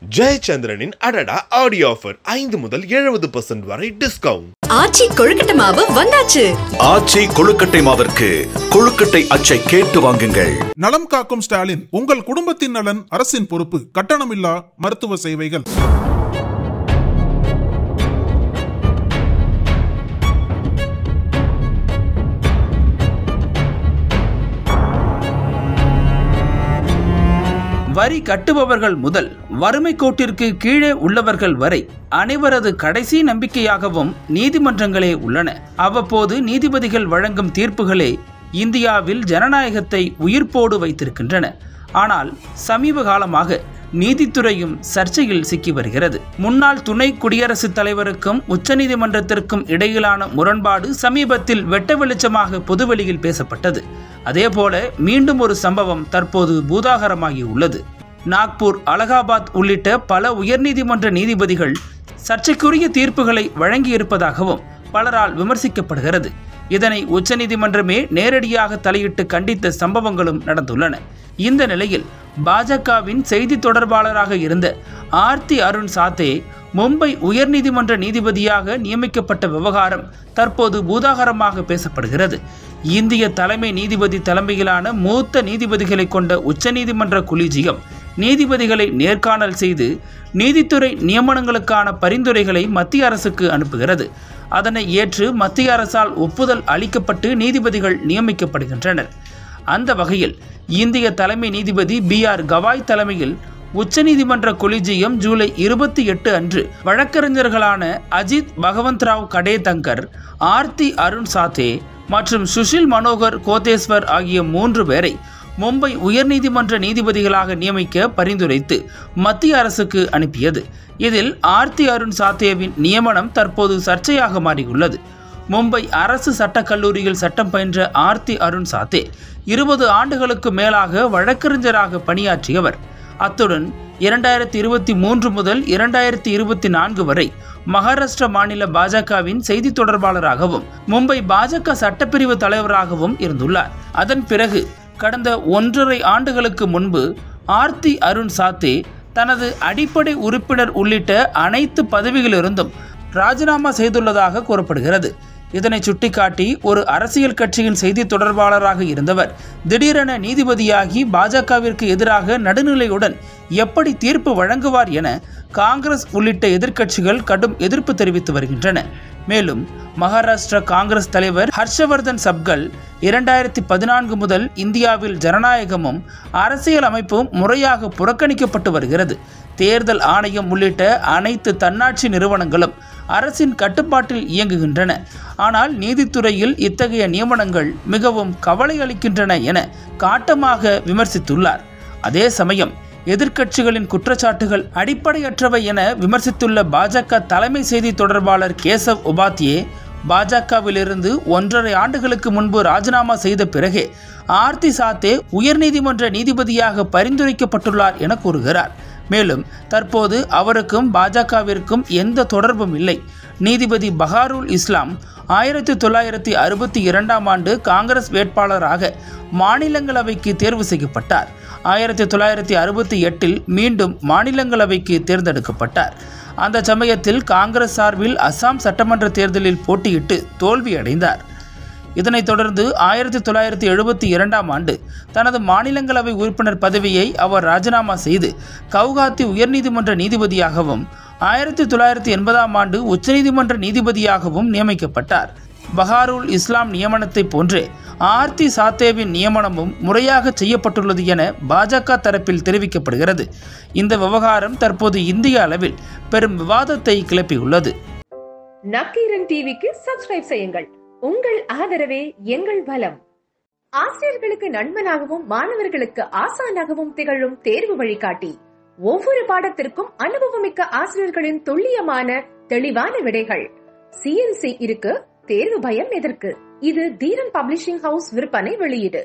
ஜெயச்சந்திரனின் அடடா audio offer 5 முதல் 70% வரை டிஸ்கவுண்ட். ஆச்சி கொழுக்கட்டை மாவு வந்தாச்சு. ஆச்சி கொழுக்கட்டை மாவிற்கு கொழுக்கட்டை அச்சை கேட்டு வாங்குங்கள். நலம் காக்கும் ஸ்டாலின், உங்கள் குடும்பத்தின் நலன் அரசின் பொறுப்பு. கட்டணமில்லா மருத்துவ சேவைகள். வரி கட்டுபவர்கள் முதல் வறுமை கோட்டிற்கு கீழே உள்ளவர்கள் வரை அனைவரது கடைசி நம்பிக்கையாகவும் நீதிமன்றங்களே உள்ளன. அவ்வப்போது நீதிபதிகள் வழங்கும் தீர்ப்புகளே இந்தியாவில் ஜனநாயகத்தை உயிர்ப்போடு வைத்திருக்கின்றன. ஆனால் சமீப காலமாக நீதித்துறையும் சர்ச்சையில் சிக்கி வருகிறது. முன்னாள் துணை குடியரசுத் தலைவருக்கும் உச்சநீதிமன்றத்திற்கும் இடையிலான முரண்பாடு சமீபத்தில் வெட்ட வெளிச்சமாக பொதுவெளியில் பேசப்பட்டது. அதேபோல மீண்டும் ஒரு சம்பவம் தற்போது பூதாகரமாகி உள்ளது. நாக்பூர், அலகாபாத் உள்ளிட்ட பல உயர்நீதிமன்ற நீதிபதிகள் சர்ச்சைக்குரிய தீர்ப்புகளை வழங்கியிருப்பதாகவும் பலரால் விமர்சிக்கப்படுகிறது. இதனை உச்சநீதிமன்றமே நேரடியாக தலையிட்டு கண்டித்த சம்பவங்களும் நடந்துள்ளன. இந்த நிலையில் பாஜகவின் செய்தி தொடர்பாளராக இருந்த ஆர்த்தி அருண் சாத்தே மும்பை உயர்நீதிமன்ற நீதிபதியாக நியமிக்கப்பட்ட விவகாரம் தற்போது பூதாகரமாக பேசப்படுகிறது. இந்திய தலைமை நீதிபதி தலைமையிலான மூத்த நீதிபதிகளை கொண்ட உச்சநீதிமன்ற கொலீஜியம் நீதிபதிகளை நேர்காணல் செய்து நீதித்துறை நியமனங்களுக்கான பரிந்துரைகளை மத்திய அரசுக்கு அனுப்புகிறது. அதனை ஏற்று மத்திய அரசால் ஒப்புதல் அளிக்கப்பட்டு நீதிபதிகள் நியமிக்கப்படுகின்றனர். அந்த வகையில் இந்திய தலைமை நீதிபதி BR கவாய் தலைமையில் உச்சநீதிமன்ற கொலீஜியம் ஜூலை 28 அன்று வழக்கறிஞர்களான அஜித் பகவந்த்ராவ் கடேதங்கர், ஆர்த்தி அருண் சாத்தே மற்றும் சுஷில் மனோகர் கோதேஸ்வர் ஆகிய 3 பேரை மும்பை உயர்நீதிமன்ற நீதிபதிகளாக நியமிக்க பரிந்துரைத்து மத்திய அரசுக்கு அனுப்பியது. இதில் ஆர்த்தி அருண் சாத்தேவின் நியமனம் தற்போது சர்ச்சையாக மாறியுள்ளது. மும்பை அரசு சட்டக் கல்லூரியில் சட்டம் பயின்ற ஆர்த்தி அருண் சாத்தே 20 ஆண்டுகளுக்கு மேலாக வழக்கறிஞராக பணியாற்றியவர். அத்துடன் 2023 முதல் 2024 வரை மகாராஷ்டிரா மாநில பாஜகவின் செய்தி தொடர்பாளராகவும் மும்பை பாஜக சட்டப்பிரிவு தலைவராகவும் இருந்துள்ளார். அதன் பிறகு கடந்த 1.5 ஆண்டுகளுக்கு முன்பு ஆர்த்தி அருண் சாத்தே தனது அடிப்படை உறுப்பினர் உள்ளிட்ட அனைத்து பதவிகளிலிருந்தும் ராஜினாமா செய்துள்ளதாக கூறப்படுகிறது. இதனை சுட்டிக்காட்டி ஒரு அரசியல் கட்சியின் செய்தி தொடர்பாளராக இருந்தவர் திடீரென நீதிபதியாகி பாஜகவிற்கு எதிராக நடுநிலையுடன் எப்படி தீர்ப்பு வழங்குவார் என காங்கிரஸ் உள்ளிட்ட எதிர்க்கட்சிகள் கடும் எதிர்ப்பு தெரிவித்து வருகின்றன. மேலும் மகாராஷ்டிரா காங்கிரஸ் தலைவர் ஹர்ஷவர்தன் சப்கல் 2014 முதல் இந்தியாவில் ஜனநாயகமும் அரசியல் அமைப்பும் முறையாக புறக்கணிக்கப்பட்டு வருகிறது. தேர்தல் ஆணையம் உள்ளிட்ட அனைத்து தன்னாட்சி நிறுவனங்களும் அரசின் கட்டுப்பாட்டில் இயங்குகின்றன. ஆனால் நீதித்துறையில் இத்தகைய நியமனங்கள் மிகவும் கவலை அளிக்கின்றன என காட்டமாக விமர்சித்துள்ளார். அதே சமயம் எதிர்க்கட்சிகளின் குற்றச்சாட்டுகள் அடிப்படையற்றவை என விமர்சித்துள்ள பாஜக தலைமை செய்தி தொடர்பாளர் கேசவ் உபாத்யே பாஜகவிலிருந்து 1.5 ஆண்டுகளுக்கு முன்பு ராஜினாமா செய்த பிறகே ஆர்த்தி சாத்தே உயர்நீதிமன்ற நீதிபதியாக பரிந்துரைக்கப்பட்டுள்ளார் என கூறுகிறார். மேலும் தற்போது அவருக்கும் பாஜகவிற்கும் எந்த தொடர்பும் இல்லை. நீதிபதி பஹாருல் இஸ்லாம் 1962 ஆண்டு காங்கிரஸ் வேட்பாளராக மாநிலங்களவைக்கு தேர்வு செய்யப்பட்டார். 1968 மீண்டும் மாநிலங்களவைக்கு தேர்ந்தெடுக்கப்பட்டார். அந்த சமயத்தில் காங்கிரஸ் சார்பில் அசாம் சட்டமன்ற தேர்தலில் போட்டியிட்டு தோல்வியடைந்தார். இதனைத் தொடர்ந்து 1972 ஆண்டு தனது மாநிலங்களவை உறுப்பினர் பதவியை அவர் ராஜினாமா செய்து கவுகாத்தி உயர்நீதிமன்ற நீதிபதியாகவும் 1980 ஆண்டு உச்சநீதிமன்ற நீதிபதியாகவும் நியமிக்கப்பட்டார். பஹாருல் இஸ்லாம் நியமனத்தை போன்றே ஆர்த்தி சாத்தேவின் நியமனமும் முறையாக செய்யப்பட்டுள்ளது என பாஜக தரப்பில் தெரிவிக்கப்படுகிறது. இந்த விவகாரம் தற்போது இந்திய அளவில் பெரும் விவாதத்தை கிளப்பியுள்ளது. நக்கீரன் டிவிக்கு சப்ஸ்கிரைப் செய்யுங்கள். உங்கள் ஆதரவே எங்கள் பலம். ஆசிரியர்களுக்கு நண்பனாகவும் மாணவர்களுக்கு ஆசானாகவும் திகழும் தேர்வு வழிகாட்டி. ஒவ்வொரு பாடத்திற்கும் அனுபவமிக்க ஆசிரியர்களின் துல்லியமான தெளிவான விடைகள். CNC இருக்கு, தேர்வு பயம் எதற்கு? இது தீரன் பப்ளிஷிங் ஹவுஸ் விற்பனை வெளியீடு.